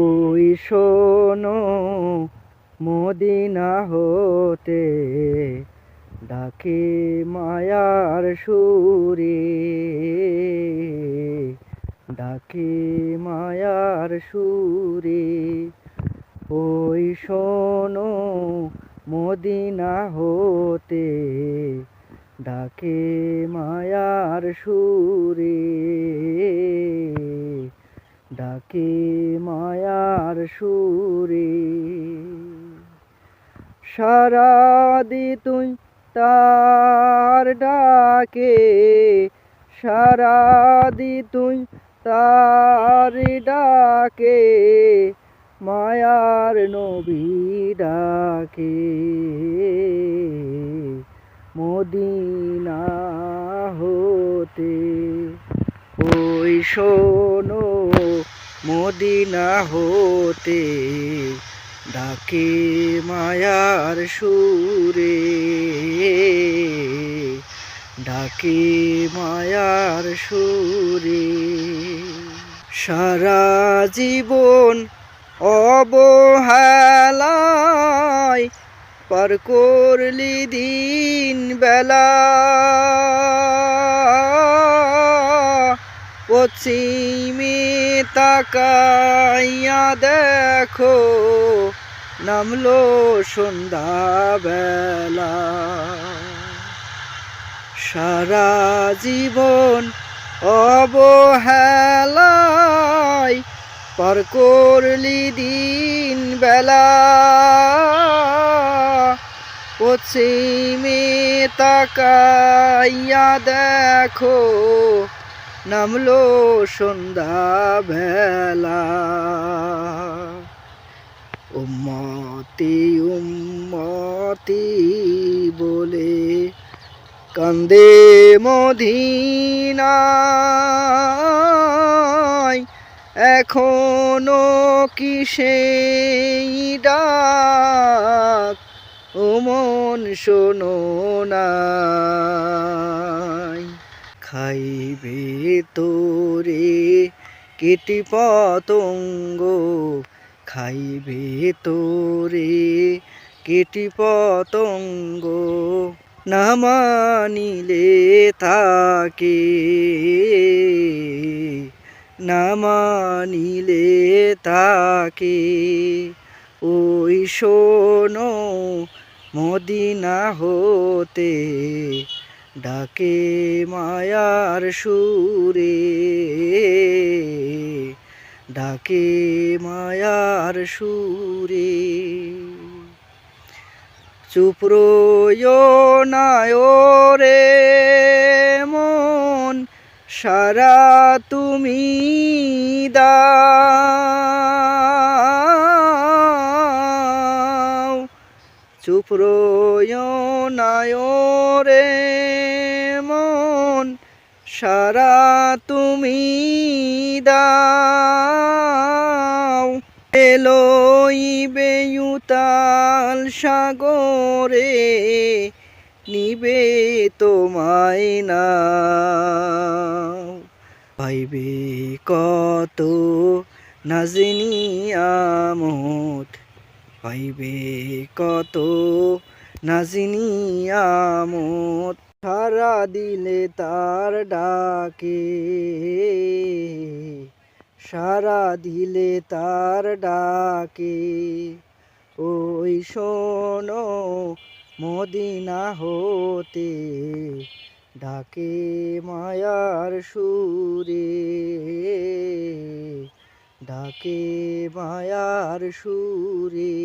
ওই শোনো মদিনা হতে ডাকে মায়ার সুরে, ডাকে মায়ার সুরে। ওই শোনো মদিনা হতে ডাকে মায়ার সুরে, ডাকে মায়ার সুরে। সারাদি তুই তার ডাকে, সারাদি তুই তার ডাকে, মায়ার নবী ডাকে মদিনা হতে। ওই শোনো মদিনা হতে ডাকে মায়ার সুরে, ডাকে মায়ার সুরে। সারা জীবন অবহেলায় পার করলি দিন বেলা, পশ্চিমে তাকাইয়া দেখো নামলো সন্ধ্যা বেলা। সারা জীবন অবহেলায় পার করলি দিন বেলা, পশ্চিমে তাকাইয়া দেখো নামলো সন্ধ্যা বেলা। উম্মতি উম্মতি বলে কান্দে মদিনায়, এখনো কি সেই ডাক ও মন শোনো নাই। খাইবে তোরে কীট পতঙ্গ, খাইবে তোরে কীট পতঙ্গ, না মানিলে তাকে, না মানিলে তাকে। ওই শোনো মদিনা হতে ডাকে মায়ার সুরে, ডাকে মায়ার সুরে। চুপ রইও না রে মন, সারা তুমি দাও। চুপ রইও না রে মন, সারা তুমি দাও। লইবে উতাল সাগরে নিবে তোমায় নাও। পাইবে কত নাজনি আমত, পাইবে কত নাজনি আমত, সারা দিলে তার ডাকে, সারা দিলে তার ডাকে। ওই শোনো মদিনা হতে ডাকে মায়ার সুরে, ডাকে মায়ার সুরে।